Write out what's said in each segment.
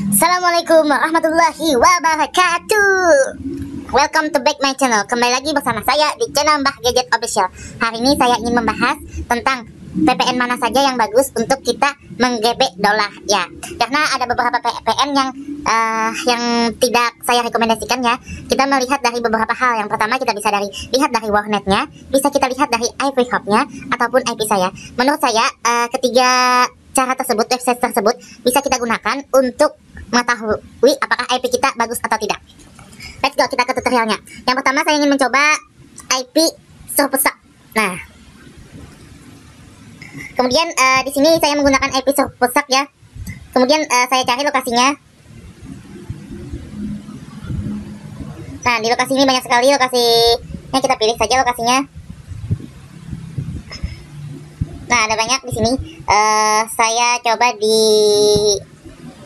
Assalamualaikum warahmatullahi wabarakatuh. Welcome to back my channel. Kembali lagi bersama saya di channel Mbah Gadget Official. Hari ini saya ingin membahas tentang VPN mana saja yang bagus untuk kita menggebek dolar ya. Karena ada beberapa VPN yang tidak saya rekomendasikan ya. Kita melihat dari beberapa hal. Yang pertama kita bisa lihat dari warnetnya, bisa kita lihat dari IP hopnya ataupun IP saya. Menurut saya ketiga cara tersebut, website tersebut bisa kita gunakan untuk mengetahui apakah IP kita bagus atau tidak. Let's go, kita ke tutorialnya. Yang pertama saya ingin mencoba IP Surfshark. Nah, kemudian di sini saya menggunakan IP Surfshark ya. Kemudian saya cari lokasinya. Nah, di lokasi ini banyak sekali lokasinya, kita pilih saja lokasinya. Nah, ada banyak di sini. Saya coba di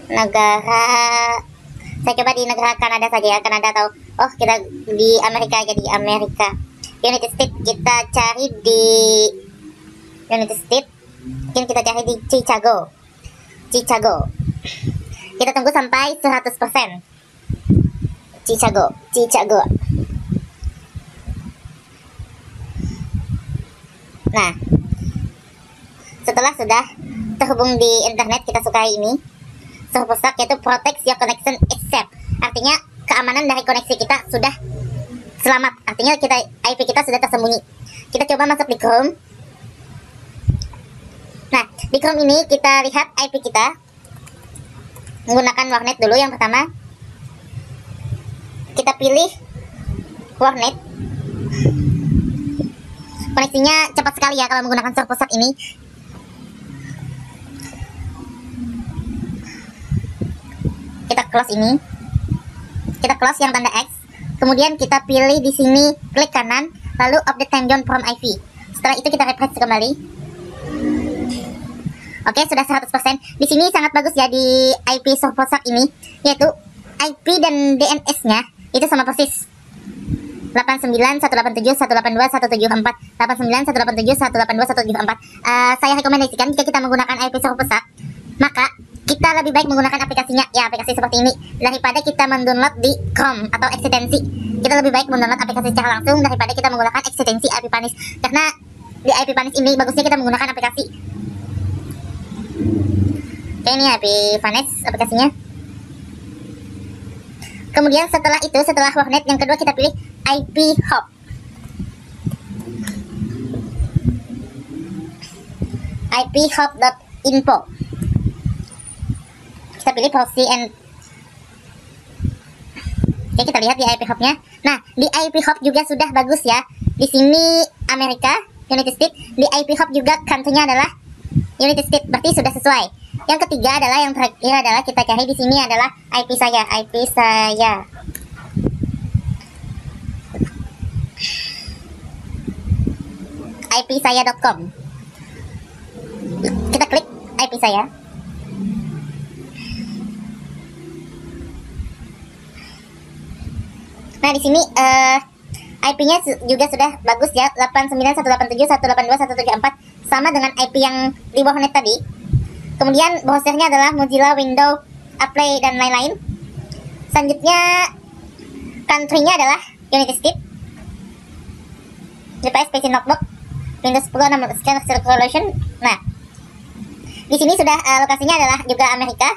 negara Kanada saja ya, Kanada atau kita di Amerika aja, di Amerika. United States, kita cari di United States. Mungkin kita cari di Chicago. Kita tunggu sampai 100%. Chicago. Nah, setelah sudah terhubung di internet, kita sukai ini Surfshark, yaitu protect your connection is safe. Artinya keamanan dari koneksi kita sudah selamat. Artinya IP kita sudah tersembunyi. Kita coba masuk di Chrome. Nah, di Chrome ini kita lihat IP kita menggunakan warnet dulu. Yang pertama kita pilih warnet. Koneksinya cepat sekali ya kalau menggunakan Surfshark ini. Kita close ini. Kita close yang tanda X. Kemudian kita pilih di sini, klik kanan, lalu update time zone from IP. Setelah itu kita refresh kembali. Oke, sudah 100%. Di sini sangat bagus ya di IP Surfshark ini, yaitu IP dan DNS-nya itu sama persis. 89.187.182.174, 89.187.182.174. Saya rekomendasikan jika kita menggunakan IP Surfshark, maka kita lebih baik menggunakan aplikasinya ya, aplikasi seperti ini, daripada kita mendownload di Chrome atau ekstensi. Kita lebih baik mendownload aplikasi secara langsung daripada kita menggunakan ekstensi IP Panis. Karena di IP Panis ini bagusnya kita menggunakan aplikasi. Oke, ini IP Panis aplikasinya. Kemudian setelah warnet, yang kedua kita pilih IP hop. iphop.info. Kita pilih proxy and oke, kita lihat di IP hopnya. Nah, di IP hop juga sudah bagus ya. Di sini Amerika, United States. Di IP hop juga country-nya adalah United States, berarti sudah sesuai. Yang ketiga adalah, yang terakhir adalah kita cari di sini adalah IP saya. ipsaya.com. Kita klik IP saya. Nah, di sini IP-nya juga sudah bagus ya, 89.187.182.174, sama dengan IP yang di warnet tadi. Kemudian browsernya adalah Mozilla, Windows, Apply, dan lain-lain. Selanjutnya country-nya adalah United States. GPS PC Notebook, Windows 10, Scan Circulation. Nah, di sini sudah lokasinya adalah juga Amerika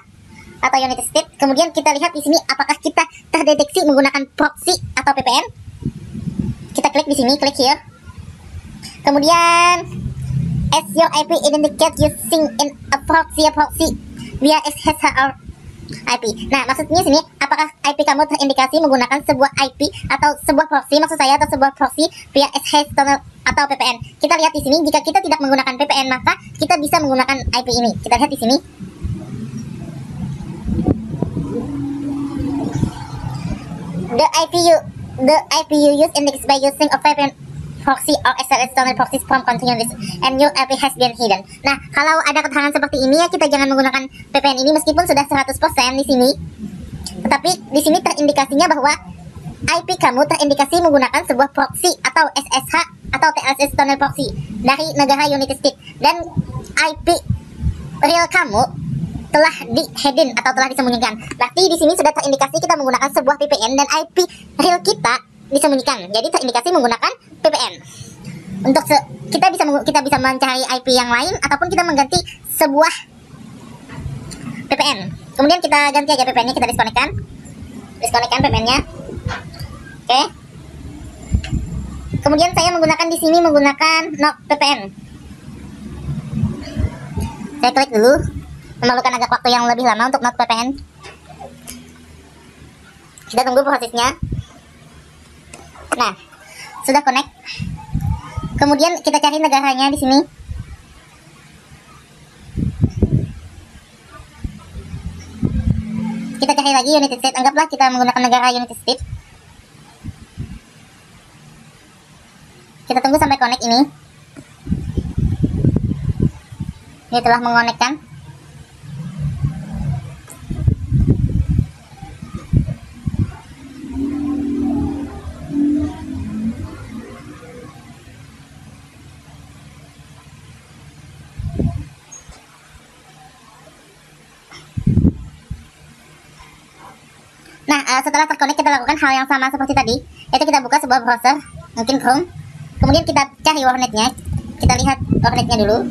atau United States. Kemudian kita lihat di sini apakah kita terdeteksi menggunakan proxy atau VPN. Kita klik di sini, klik here. Kemudian as your IP indicate using in a proxy via SSL IP. Nah, maksudnya sini apakah IP kamu terindikasi menggunakan sebuah IP atau sebuah proxy, maksud saya, atau sebuah proxy via SSL atau VPN. Kita lihat di sini, jika kita tidak menggunakan VPN maka kita bisa menggunakan IP ini. Kita lihat di sini. The IP you use indexed by using a VPN proxy or external proxies from continuous and your IP has been hidden. Nah, kalau ada keterangan seperti ini ya, kita jangan menggunakan VPN ini meskipun sudah 100% di sini. Tetapi di sini terindikasinya bahwa IP kamu terindikasi menggunakan sebuah proxy atau SSH atau TLS external proxy dari negara United States, dan IP real kamu telah di-hidden atau telah disembunyikan. Berarti di sini sudah terindikasi kita menggunakan sebuah VPN dan IP real kita disembunyikan. Jadi terindikasi menggunakan VPN. Untuk kita bisa mencari IP yang lain ataupun kita mengganti sebuah VPN. Kemudian kita ganti aja VPN-nya, kita diskonekkan VPN-nya. Oke. Kemudian saya menggunakan di sini menggunakan VPN. Saya klik dulu, memerlukan agak waktu yang lebih lama untuk VPN. Kita tunggu prosesnya. Nah, sudah connect. Kemudian kita cari negaranya di sini. Kita cari lagi United States. Anggaplah kita menggunakan negara United States. Kita tunggu sampai connect ini. Ini telah mengonekkan. Nah, setelah terkonek kita lakukan hal yang sama seperti tadi, yaitu kita buka sebuah browser, mungkin Chrome. Kemudian kita cari warnetnya. Kita lihat warnetnya dulu.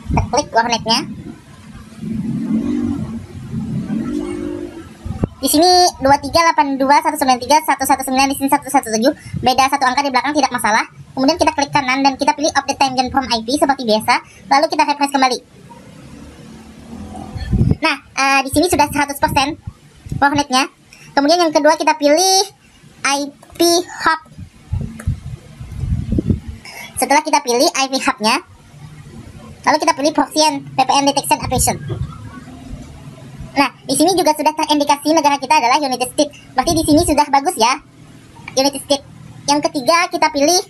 Kita klik warnetnya. Di sini 2382.193.119, di sini 117. Beda satu angka di belakang tidak masalah. Kemudian kita klik kanan dan kita pilih update time zone from IP seperti biasa. Lalu kita refresh kembali. Nah, di sini sudah 100% warnetnya. Kemudian yang kedua kita pilih IP hub. Setelah kita pilih IP hubnya, lalu kita pilih proxy and VPN detection application. Nah, di sini juga sudah terindikasi negara kita adalah United States. Berarti di sini sudah bagus ya, United States. Yang ketiga kita pilih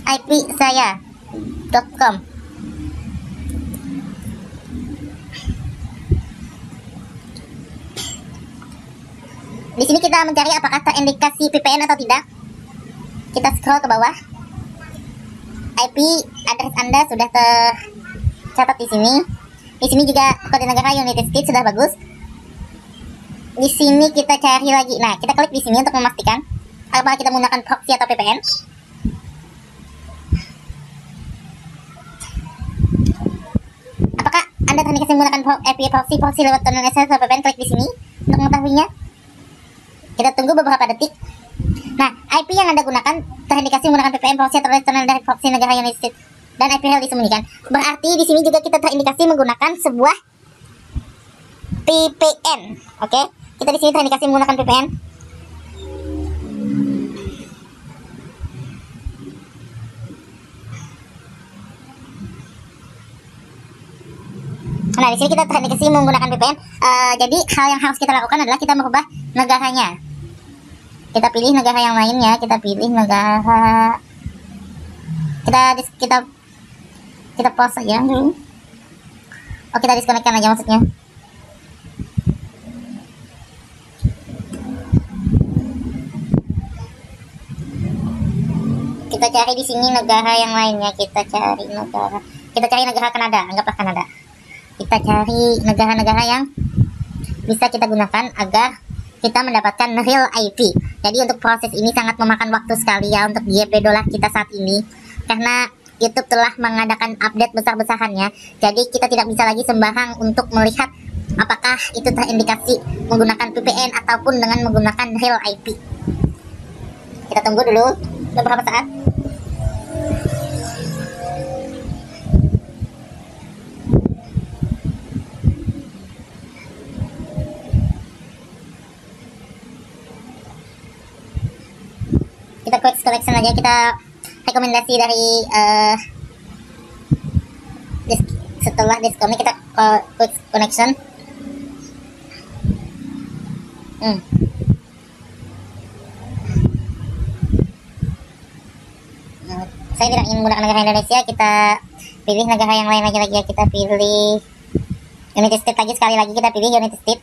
IP saya.com. Di sini kita mencari apakah terindikasi VPN atau tidak. Kita scroll ke bawah. IP address Anda sudah tercatat di sini. Di sini juga kode negara United States sudah bagus. Di sini kita cari lagi. Nah, kita klik di sini untuk memastikan apakah kita menggunakan proxy atau VPN. Apakah Anda terindikasi menggunakan IP proxy lewat tunnel SSL atau VPN? Klik di sini untuk mengetahuinya. Kita tunggu beberapa detik. Nah, IP yang Anda gunakan terindikasi menggunakan VPN proxy atau tunnel dari proxy negara United States dan IP real disembunyikan. Berarti di sini juga kita terindikasi menggunakan sebuah VPN. Oke, kita di sini terindikasi menggunakan VPN. Nah, di sini kita terindikasi menggunakan VPN. Jadi hal yang harus kita lakukan adalah kita merubah negaranya. Kita pilih negara yang lainnya. Kita pilih negara. Kita pause aja dulu. Oh, kita disconnectkan aja maksudnya. Kita cari di sini negara yang lainnya. Kita cari negara Kanada. Anggaplah Kanada. Kita cari negara-negara yang bisa kita gunakan agar kita mendapatkan real IP. Jadi untuk proses ini sangat memakan waktu sekali ya untuk GP dolar kita saat ini, karena YouTube telah mengadakan update besar-besarannya. Jadi kita tidak bisa lagi sembarang untuk melihat apakah itu terindikasi menggunakan VPN ataupun dengan menggunakan real IP. Kita tunggu dulu beberapa saat. Kita quick selection aja, kita rekomendasi dari setelah disconnect kita quick connection. Saya tidak ingin menggunakan negara Indonesia, kita pilih negara yang lain lagi ya. Kita pilih United States lagi, sekali lagi kita pilih United States.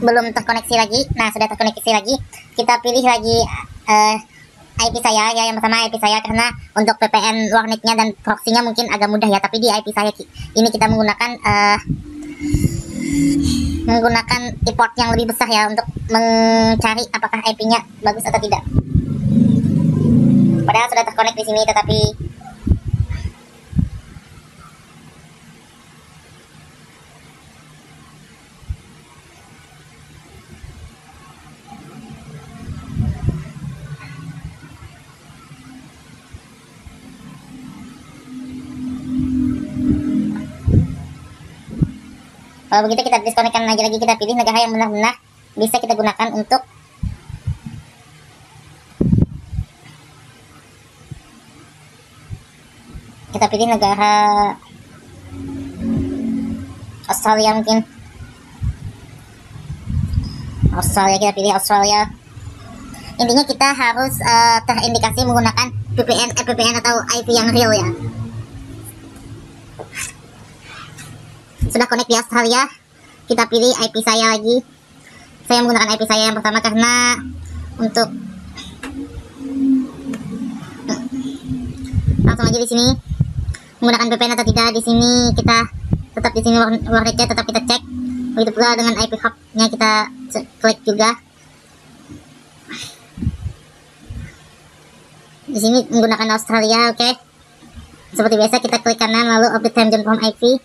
belum terkoneksi lagi. Nah, sudah terkoneksi lagi. Kita pilih lagi IP saya ya, yang pertama IP saya, karena untuk VPN warnetnya dan proxy-nya mungkin agak mudah ya, tapi di IP saya ini kita menggunakan import yang lebih besar ya, untuk mencari apakah IP-nya bagus atau tidak. Padahal sudah terkonek di sini, tetapi kalau begitu kita diskonekkan lagi, kita pilih negara yang benar-benar bisa kita gunakan untuk kita pilih negara Australia, mungkin Australia, kita pilih Australia. Intinya kita harus terindikasi menggunakan VPN atau IP yang real ya. Sudah connect di Australia, kita pilih IP saya lagi. Saya menggunakan IP saya yang pertama karena untuk langsung aja di sini menggunakan VPN atau tidak. Di sini kita tetap di sini warnetnya tetap kita cek. Begitu pula dengan IP hub-nya kita klik juga. Di sini menggunakan Australia, oke. Seperti biasa kita klik kanan lalu update time zone from IP.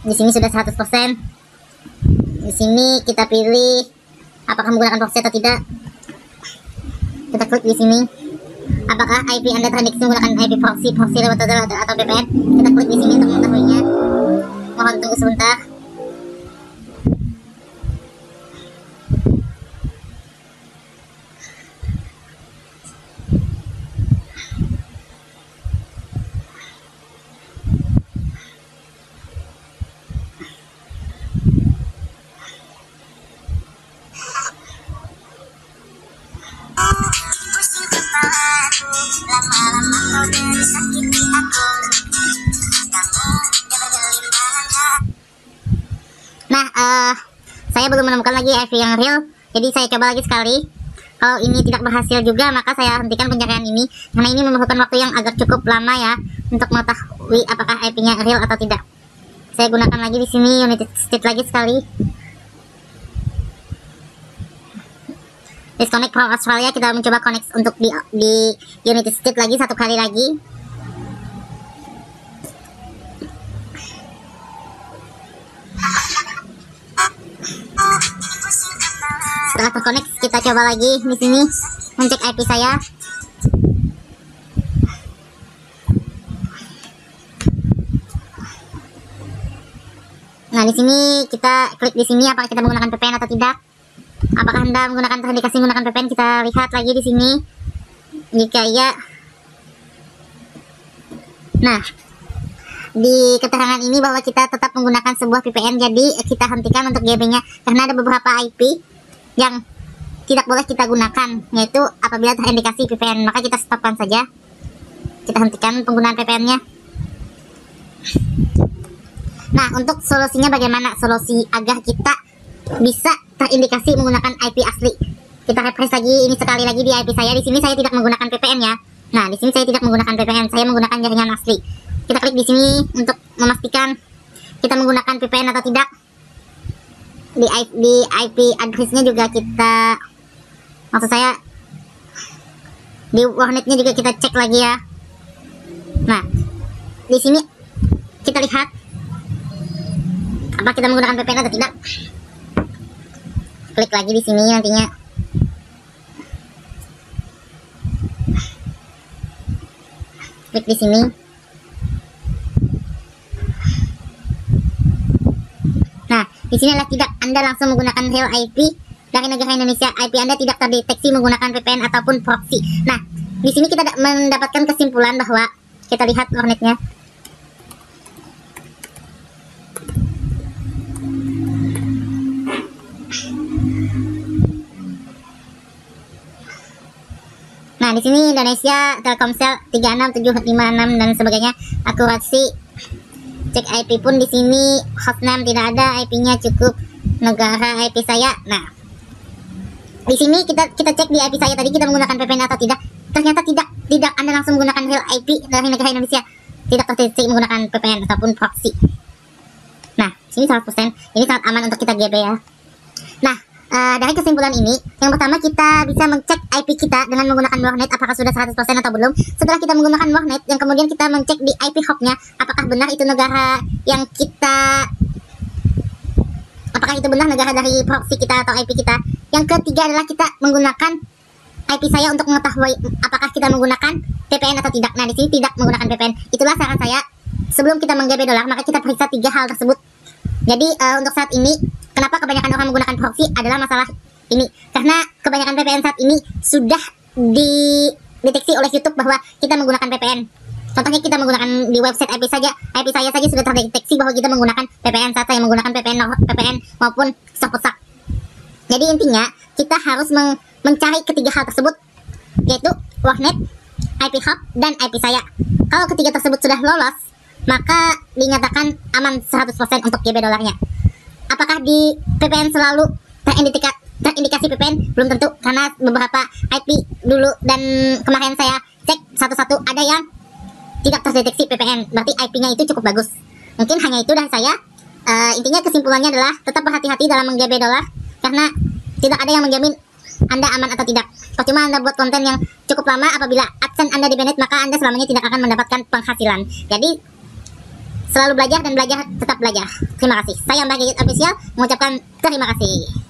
Di sini sudah 100%. Di sini kita pilih apakah menggunakan proxy atau tidak. Kita klik di sini. Apakah IP Anda terindikasi menggunakan IP proxy lewat atau VPN? Kita klik di sini untuk mengetahuinya. Mohon tunggu sebentar. Nah, saya belum menemukan lagi IP yang real, jadi saya coba lagi sekali. Kalau ini tidak berhasil juga, maka saya hentikan pencarian ini, karena ini memerlukan waktu yang agak cukup lama ya untuk mengetahui apakah IP-nya real atau tidak. Saya gunakan lagi di sini United States lagi sekali. Disconnect from Australia, kita mencoba connect untuk di United States lagi satu kali lagi. Setelah terconnect, kita coba lagi di sini mencek IP saya. Nah, di sini kita klik di sini apakah kita menggunakan VPN atau tidak. Apakah Anda menggunakan terindikasi menggunakan VPN? Kita lihat lagi di sini. Jika iya, nah di keterangan ini bahwa kita tetap menggunakan sebuah VPN, jadi kita hentikan untuk GB-nya karena ada beberapa IP yang tidak boleh kita gunakan, yaitu apabila terindikasi VPN, maka kita stopkan saja. Kita hentikan penggunaan VPN-nya. Nah, untuk solusinya bagaimana? Solusi agar kita bisa terindikasi menggunakan IP asli. Kita refresh lagi ini sekali lagi di IP saya. Di sini saya tidak menggunakan VPN ya. Nah, di sini saya tidak menggunakan VPN, saya menggunakan jaringan asli. Kita klik di sini untuk memastikan kita menggunakan VPN atau tidak. Di IP address-nya juga kita, maksud saya di warnetnya juga kita cek lagi ya. Nah, di sini kita lihat apa kita menggunakan VPN atau tidak. Klik lagi di sini nantinya. Klik di sini. Nah, di sini adalah tidak, Anda langsung menggunakan real IP dari negara Indonesia. IP Anda tidak terdeteksi menggunakan VPN ataupun proxy. Nah, di sini kita mendapatkan kesimpulan bahwa kita lihat warnetnya. Nah, di sini Indonesia, Telkomsel 36756 dan sebagainya, akurasi cek IP pun di sini hostname tidak ada, IP-nya cukup negara IP saya. Nah, di sini kita cek di IP saya tadi kita menggunakan VPN atau tidak. Ternyata tidak. Anda langsung menggunakan real IP dari negara Indonesia. Tidak terdeteksi menggunakan VPN ataupun proxy. Nah, sini 100%. Ini sangat aman untuk kita GB ya. Nah, dari kesimpulan ini, yang pertama kita bisa mengecek IP kita dengan menggunakan warnet apakah sudah 100% atau belum. Setelah kita menggunakan warnet, yang kemudian kita mengecek di IP hopnya apakah benar itu negara yang kita, apakah itu benar negara dari proxy kita atau IP kita. Yang ketiga adalah kita menggunakan IP saya untuk mengetahui apakah kita menggunakan VPN atau tidak. Nah, di sini tidak menggunakan VPN. Itulah saran saya, sebelum kita meng-GB dolar, maka kita periksa 3 hal tersebut. Jadi untuk saat ini, kenapa kebanyakan orang menggunakan proxy adalah masalah ini. Karena kebanyakan VPN saat ini sudah dideteksi oleh YouTube bahwa kita menggunakan VPN. Contohnya kita menggunakan di website IP saya saja sudah terdeteksi bahwa kita menggunakan VPN saat saya menggunakan VPN maupun Softbox. Jadi intinya kita harus mencari ketiga hal tersebut, yaitu warnet, IP hub, dan IP saya. Kalau ketiga tersebut sudah lolos, maka dinyatakan aman 100% untuk GB dolarnya. Apakah di VPN selalu terindikasi VPN? Belum tentu, karena beberapa IP dulu dan kemarin saya cek satu-satu ada yang tidak terdeteksi VPN, berarti IP-nya itu cukup bagus. Mungkin hanya itu dari saya. Intinya kesimpulannya adalah tetap berhati-hati dalam meng-GB dolar, karena tidak ada yang menjamin Anda aman atau tidak. Percuma Anda buat konten yang cukup lama, apabila AdSense Anda di-banned, maka Anda selamanya tidak akan mendapatkan penghasilan. Jadi selalu belajar dan tetap belajar. Terima kasih. Saya Mbak Gadget Official mengucapkan terima kasih.